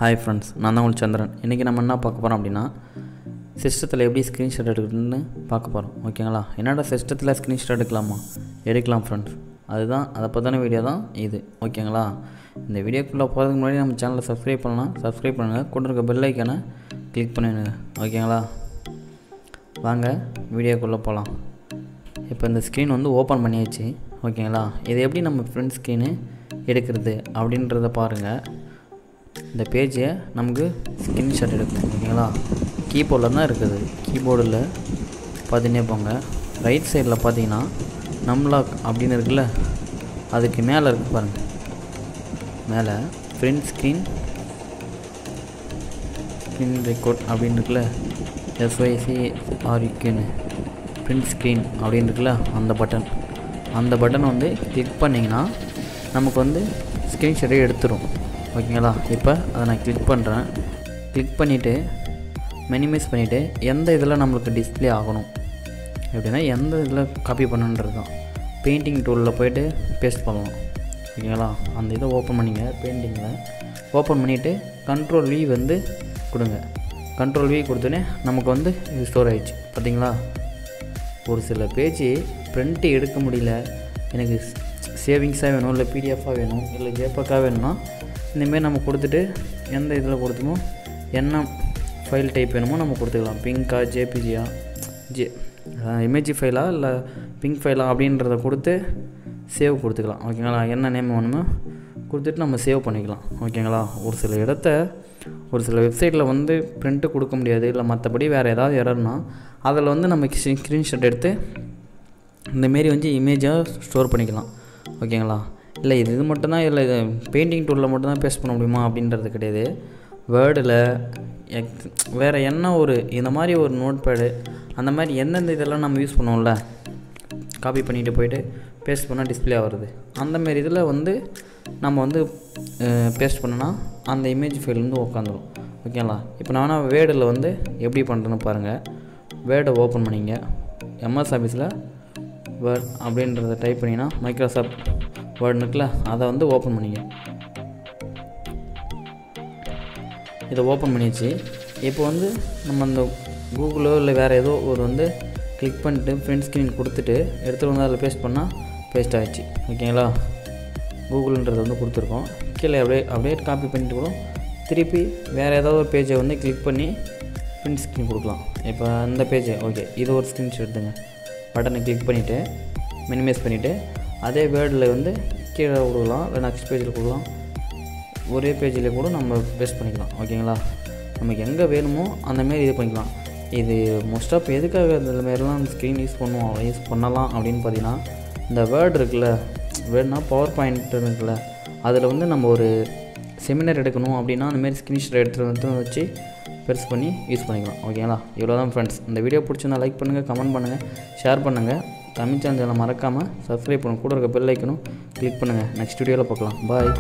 Hi friends, நான் தான் உங்களுக்கு சந்திரன். இன்றைக்கி நம்ம என்ன பார்க்க போகிறோம் அப்படின்னா, சிஸ்டத்தில் எப்படி ஸ்க்ரீன்ஷாட் எடுக்கிறதுன்னு பார்க்க போகிறோம். ஓகேங்களா? என்னடா சிஸ்டத்தில் ஸ்க்ரீன்ஷாட் எடுக்கலாமா? எடுக்கலாம் ஃப்ரெண்ட்ஸ். அதுதான் அதை பற்றின வீடியோ தான் இது. ஓகேங்களா? இந்த வீடியோக்குள்ளே போகிறதுக்கு முன்னாடி நம்ம சேனலை சப்ஸ்கிரைப் பண்ணலாம். சப்ஸ்கிரைப் பண்ணுங்கள். கூட இருக்க பெல் ஐக்கானை கிளிக் பண்ணிடுங்க. ஓகேங்களா? வாங்க வீடியோக்குள்ளே போகலாம். இப்போ இந்த ஸ்க்ரீன் வந்து ஓப்பன் பண்ணியாச்சு. ஓகேங்களா? இது எப்படி நம்ம ஃப்ரண்ட் ஸ்க்ரீனு எடுக்கிறது அப்படின்றத பாருங்கள். இந்த பேஜை நமக்கு ஸ்க்ரீன்ஷாட் எடுக்கணும். ஓகேங்களா? கீபோர்டில் தான் இருக்குது. கீபோர்டில் பார்த்துன்னே போங்க. ரைட் சைடில் பார்த்தீங்கன்னா நம்லாக் அப்படின்னு இருக்குல்ல, அதுக்கு மேலே இருக்குது பாருங்கள். மேலே ஃப்ரண்ட் ஸ்க்ரீன் ரெக்கார்ட் அப்படின்னு இருக்குல்ல, SYCREQன்னு பிரிண்ட் ஸ்க்ரீன் அப்படின்னு இருக்குல்ல, அந்த பட்டன் வந்து கிளிக் பண்ணிங்கன்னா நமக்கு வந்து ஸ்க்ரீன்ஷாட்டே எடுத்துரும். ஓகேங்களா? இப்போ அதை நான் கிளிக் பண்ணுறேன். கிளிக் பண்ணிவிட்டு மினிமைஸ் பண்ணிவிட்டு எந்த இதில் நம்மளுக்கு டிஸ்பிளே ஆகணும் அப்படின்னா எந்த இதில் காப்பி பண்ணுன்றது தான். பெயிண்டிங் டூலில் போய்ட்டு பேஸ்ட் பண்ணலாம். ஓகேங்களா? அந்த இதை ஓப்பன் பண்ணிங்க. பெயிண்டிங்கில் ஓப்பன் பண்ணிவிட்டு Ctrl+V வந்து கொடுங்க. Ctrl+V கொடுத்தோன்னே நமக்கு வந்து இது ஸ்டோர் ஆகிடுச்சு. பார்த்தீங்களா? ஒரு சில பேஜ் பிரிண்ட்டு எடுக்க முடியல, எனக்கு சேவிங்ஸாக வேணும், இல்லை PDF-ஆக வேணும், இல்லை JPEG-ஆக வேணும்னா இந்தமாரி நம்ம கொடுத்துட்டு எந்த இதில் கொடுத்துமோ என்ன ஃபைல் டைப் வேணுமோ நம்ம கொடுத்துக்கலாம். பிங்காக, JPG-யா, இமேஜ் ஃபைலா இல்லை பிங்க் ஃபைலா அப்படின்றத கொடுத்து சேவ் கொடுத்துக்கலாம். ஓகேங்களா? என்ன நேம் வேணுமோ கொடுத்துட்டு நம்ம சேவ் பண்ணிக்கலாம். ஓகேங்களா? ஒரு சில வெப்சைட்டில் வந்து பிரிண்ட்டு கொடுக்க முடியாது, இல்லை மற்றபடி வேறு ஏதாவது எரர்னா அதில் வந்து நம்ம ஸ்க்ரீன்ஷாட் எடுத்து இந்தமாரி வந்து இமேஜாக ஸ்டோர் பண்ணிக்கலாம். ஓகேங்களா? இல்லை இது மட்டும்தான், இல்லை இது பெயிண்டிங் டூலில் மட்டும்தான் பேஸ்ட் பண்ண முடியுமா அப்படின்றது கிடையாது. வேர்டில் வேறு என்ன இந்த மாதிரி ஒரு நோட் பேடு, அந்த மாதிரி எந்தெந்த இதெல்லாம் நம்ம யூஸ் பண்ணுவோம்ல, காப்பி பண்ணிவிட்டு போய்ட்டு பேஸ்ட் பண்ணால் டிஸ்பிளே ஆகிறது, அந்தமாரி இதில் வந்து நம்ம வந்து பேஸ்ட் பண்ணோன்னா அந்த இமேஜ் ஃபைல் வந்து உட்காந்துரும். ஓகேங்களா? இப்போ நான் வேர்டில் வந்து எப்படி பண்ணுறேன்னு பாருங்கள். வேர்டை ஓப்பன் பண்ணிங்க. MS ஆஃபீஸில் வேர்ட் அப்படின்றத டைப் பண்ணிங்கன்னா மைக்ரோசாஃப்ட் வேர்டு இருக்குல்ல, அதை வந்து ஓப்பன் பண்ணிங்க. இதை ஓப்பன் பண்ணிடுச்சு. இப்போ வந்து நம்ம அந்த கூகுளோ இல்லை வேறு ஏதோ வந்து கிளிக் பண்ணிட்டு ஃப்ரண்ட் ஸ்க்ரீன் கொடுத்துட்டு எடுத்துகிட்டு வந்து அதில் பேஸ்ட் பண்ணால் பேஸ்ட் ஆகிடுச்சு. ஓகேங்களா? கூகுள்ன்றது வந்து கொடுத்துருக்கோம். கீழே அப்படியே காப்பி பண்ணிட்டு கூட திருப்பி வேறு ஏதாவது ஒரு பேஜை வந்து கிளிக் பண்ணி பிரிண்ட் ஸ்க்ரீன் கொடுக்கலாம். இப்போ அந்த பேஜை ஓகே, இது ஒரு ஸ்க்ரீன்ஷாட் எடுத்துங்க. பட்டனை கிளிக் பண்ணிவிட்டு மினிமைஸ் பண்ணிவிட்டு அதே வேர்டில் வந்து கீழே கொடுக்கலாம், இல்லை நெக்ஸ்ட் பேஜில் கொடுக்கலாம், ஒரே பேஜில் கூட நம்ம பேஸ்ட் பண்ணிக்கலாம். ஓகேங்களா? நமக்கு எங்கே வேணுமோ அந்தமாரி இது பண்ணிக்கலாம். இது மோஸ்ட் ஆஃப் எதுக்காக இந்த மாரிலாம் ஸ்க்ரீன் யூஸ் பண்ணலாம் அப்படின்னு பார்த்தீங்கன்னா, இந்த வேர்டு இருக்குல்ல, வேர்டுனா பவர் பாயிண்ட் இருக்குல்ல, அதில் வந்து நம்ம ஒரு செமினார் எடுக்கணும் அப்படின்னா அந்தமாரி ஸ்க்ரீன்ஷாட் எடுத்து வச்சு பெருசு பண்ணி யூஸ் பண்ணிக்கலாம். ஓகேங்களா? இவ்வளோ தான் ஃப்ரெண்ட்ஸ். இந்த வீடியோ பிடிச்சிருந்தா லைக் பண்ணுங்கள், கமெண்ட் பண்ணுங்கள், ஷேர் பண்ணுங்கள். தமிழ் சேனலை மறக்காமல் சப்ஸ்கிரைப் பண்ணுங்கள். கூட இருக்க பெல் ஐக்கனும் கிளிக் பண்ணுங்கள். நெக்ஸ்ட் வீடியோவில் பார்க்கலாம். பாய்.